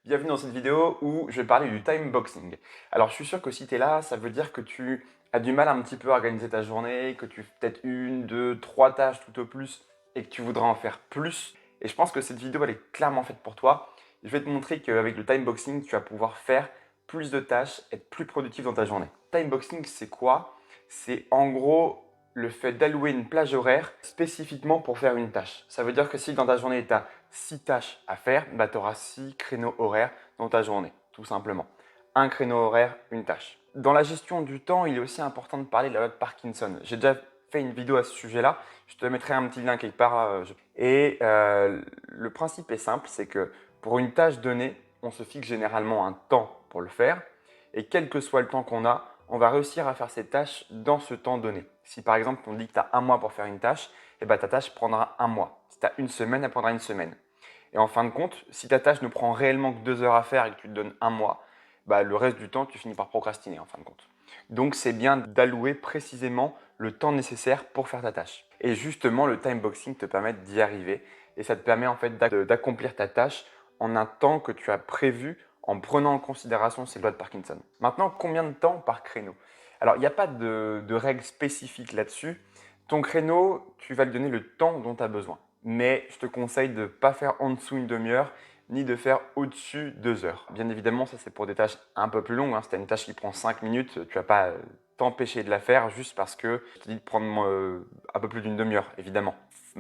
Bienvenue dans cette vidéo où je vais parler du time boxing. Alors je suis sûr que si tu es là, ça veut dire que tu as du mal un petit peu à organiser ta journée, que tu fais peut-être une, deux, trois tâches tout au plus et que tu voudrais en faire plus. Et je pense que cette vidéo elle est clairement faite pour toi. Je vais te montrer qu'avec le time boxing, tu vas pouvoir faire plus de tâches, être plus productif dans ta journée. Time boxing, c'est quoi? C'est en gros le fait d'allouer une plage horaire spécifiquement pour faire une tâche. Ça veut dire que si dans ta journée, tu as 6 tâches à faire, bah, tu auras 6 créneaux horaires dans ta journée, tout simplement. Un créneau horaire, une tâche. Dans la gestion du temps, il est aussi important de parler de la loi de Parkinson. J'ai déjà fait une vidéo à ce sujet-là, je te mettrai un petit lien quelque part. Le principe est simple, c'est que pour une tâche donnée, on se fixe généralement un temps pour le faire, et quel que soit le temps qu'on a, on va réussir à faire ces tâches dans ce temps donné. Si par exemple on dit que tu as un mois pour faire une tâche, et ben ta tâche prendra un mois. Si tu as une semaine, elle prendra une semaine. Et en fin de compte, si ta tâche ne prend réellement que 2 heures à faire et que tu te donnes un mois, bah, le reste du temps, tu finis par procrastiner en fin de compte. Donc c'est bien d'allouer précisément le temps nécessaire pour faire ta tâche. Et justement, le time boxing te permet d'y arriver et ça te permet en fait d'accomplir ta tâche en un temps que tu as prévu en prenant en considération ces lois de Parkinson. Maintenant, combien de temps par créneau? Alors, il n'y a pas de règle spécifique là-dessus. Ton créneau, tu vas lui donner le temps dont tu as besoin. Mais je te conseille de ne pas faire en dessous une demi-heure, ni de faire au-dessus 2 heures. Bien évidemment, ça c'est pour des tâches un peu plus longues. Si tu as une tâche qui prend 5 minutes, tu ne vas pas t'empêcher de la faire juste parce que je te dis de prendre un peu plus d'une demi-heure, évidemment.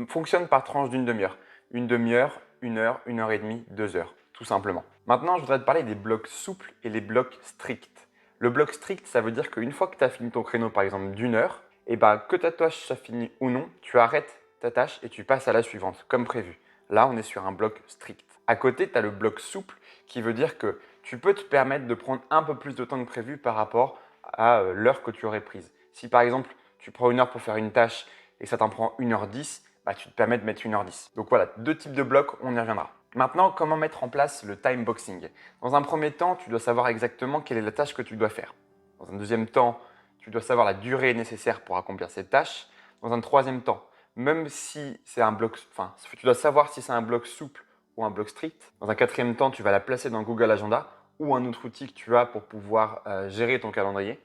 Fonctionne par tranche d'une demi-heure. Une demi-heure, 1 heure et demie, 2 heures, tout simplement. Maintenant, je voudrais te parler des blocs souples et les blocs stricts. Le bloc strict, ça veut dire qu'une fois que tu as fini ton créneau, par exemple d'une heure, et ben, que ta tâche soit finie ou non, tu arrêtes ta tâche et tu passes à la suivante, comme prévu. Là, on est sur un bloc strict. À côté, tu as le bloc souple qui veut dire que tu peux te permettre de prendre un peu plus de temps que prévu par rapport à l'heure que tu aurais prise. Si par exemple, tu prends une heure pour faire une tâche et ça t'en prend 1h10, bah, tu te permets de mettre 1h10. Donc voilà, deux types de blocs, on y reviendra. Maintenant, comment mettre en place le time boxing? Dans un premier temps, tu dois savoir exactement quelle est la tâche que tu dois faire. Dans un deuxième temps, tu dois savoir la durée nécessaire pour accomplir cette tâche. Dans un troisième temps, même si c'est un bloc, enfin, tu dois savoir si c'est un bloc souple ou un bloc strict. Dans un quatrième temps, tu vas la placer dans Google Agenda ou un autre outil que tu as pour pouvoir gérer ton calendrier.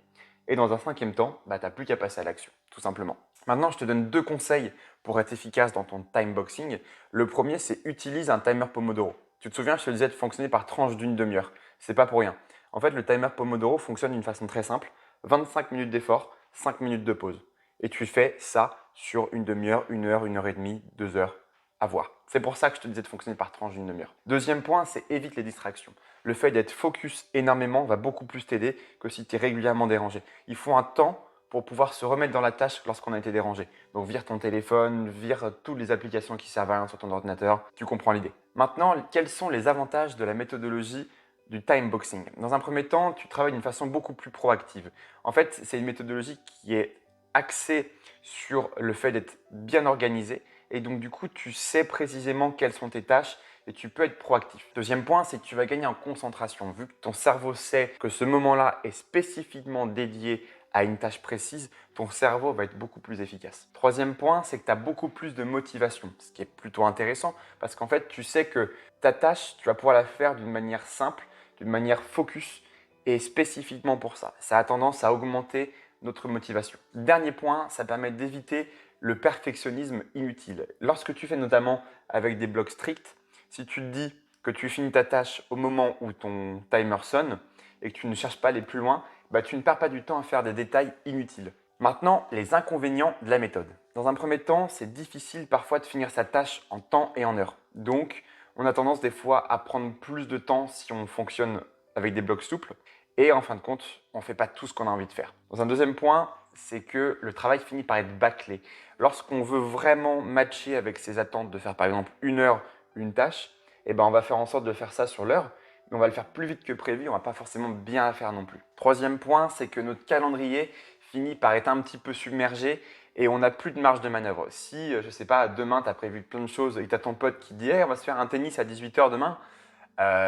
Et dans un cinquième temps, bah, tu n'as plus qu'à passer à l'action, tout simplement. Maintenant, je te donne 2 conseils pour être efficace dans ton time boxing. Le premier, c'est utilise un timer Pomodoro. Tu te souviens, je te disais de fonctionner par tranche d'une demi-heure. C'est pas pour rien. En fait, le timer Pomodoro fonctionne d'une façon très simple. 25 minutes d'effort, 5 minutes de pause. Et tu fais ça sur une demi-heure, 1 heure et demie, 2 heures, à voir. C'est pour ça que je te disais de fonctionner par tranche d'une demi-heure. Deuxième point, c'est évite les distractions. Le fait d'être focus énormément va beaucoup plus t'aider que si tu es régulièrement dérangé. Il faut un temps pour pouvoir se remettre dans la tâche lorsqu'on a été dérangé. Donc vire ton téléphone, vire toutes les applications qui servent à rien sur ton ordinateur, tu comprends l'idée. Maintenant, quels sont les avantages de la méthodologie du time boxing? Dans un premier temps, tu travailles d'une façon beaucoup plus proactive. En fait, c'est une méthodologie qui est axée sur le fait d'être bien organisé et donc du coup, tu sais précisément quelles sont tes tâches et tu peux être proactif. Deuxième point, c'est que tu vas gagner en concentration. Vu que ton cerveau sait que ce moment-là est spécifiquement dédié à une tâche précise, ton cerveau va être beaucoup plus efficace. Troisième point, c'est que tu as beaucoup plus de motivation, ce qui est plutôt intéressant parce qu'en fait, tu sais que ta tâche, tu vas pouvoir la faire d'une manière simple, d'une manière focus et spécifiquement pour ça. Ça a tendance à augmenter notre motivation. Dernier point, ça permet d'éviter le perfectionnisme inutile. Lorsque tu fais notamment avec des blocs stricts, si tu te dis que tu finis ta tâche au moment où ton timer sonne et que tu ne cherches pas à aller plus loin, bah, tu ne perds pas du temps à faire des détails inutiles. Maintenant, les inconvénients de la méthode. Dans un premier temps, c'est difficile parfois de finir sa tâche en temps et en heure. Donc, on a tendance des fois à prendre plus de temps si on fonctionne avec des blocs souples. Et en fin de compte, on ne fait pas tout ce qu'on a envie de faire. Dans un deuxième point, c'est que le travail finit par être bâclé. Lorsqu'on veut vraiment matcher avec ses attentes de faire par exemple 1 heure une tâche, eh ben on va faire en sorte de faire ça sur l'heure, mais on va le faire plus vite que prévu, on va pas forcément bien la faire non plus. Troisième point, c'est que notre calendrier finit par être un petit peu submergé et on n'a plus de marge de manœuvre. Si, je ne sais pas, demain tu as prévu plein de choses et tu as ton pote qui dit hey, on va se faire un tennis à 18 h demain,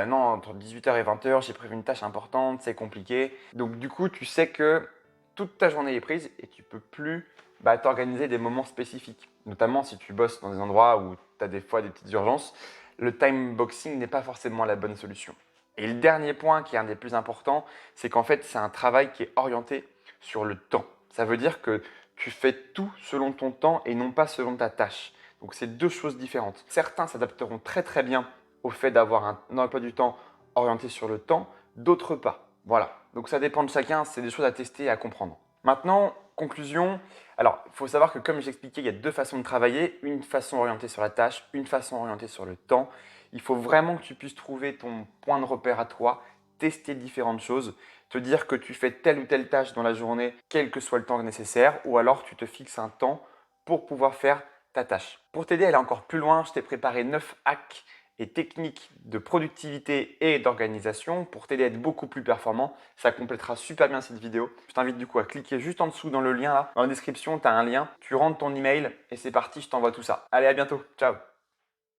non, entre 18 h et 20 h, j'ai prévu une tâche importante, c'est compliqué. Donc du coup, tu sais que toute ta journée est prise et tu peux plus t'organiser des moments spécifiques. Notamment si tu bosses dans des endroits où tu as des fois des petites urgences, le time boxing n'est pas forcément la bonne solution. Et le dernier point qui est un des plus importants, c'est qu'en fait, c'est un travail qui est orienté sur le temps. Ça veut dire que tu fais tout selon ton temps et non pas selon ta tâche. Donc, c'est deux choses différentes. Certains s'adapteront très très bien au fait d'avoir un emploi du temps orienté sur le temps, d'autres pas. Voilà. Donc, ça dépend de chacun, c'est des choses à tester et à comprendre. Maintenant, conclusion. Alors, il faut savoir que comme j'expliquais, il y a deux façons de travailler. Une façon orientée sur la tâche, une façon orientée sur le temps. Il faut vraiment que tu puisses trouver ton point de repère à toi, tester différentes choses, te dire que tu fais telle ou telle tâche dans la journée, quel que soit le temps nécessaire, ou alors tu te fixes un temps pour pouvoir faire ta tâche. Pour t'aider à aller encore plus loin, je t'ai préparé 9 hacks et techniques de productivité et d'organisation pour t'aider à être beaucoup plus performant. Ça complétera super bien cette vidéo. Je t'invite du coup à cliquer juste en dessous dans le lien là. Dans la description, tu as un lien. Tu rentres ton email et c'est parti, je t'envoie tout ça. Allez, à bientôt. Ciao.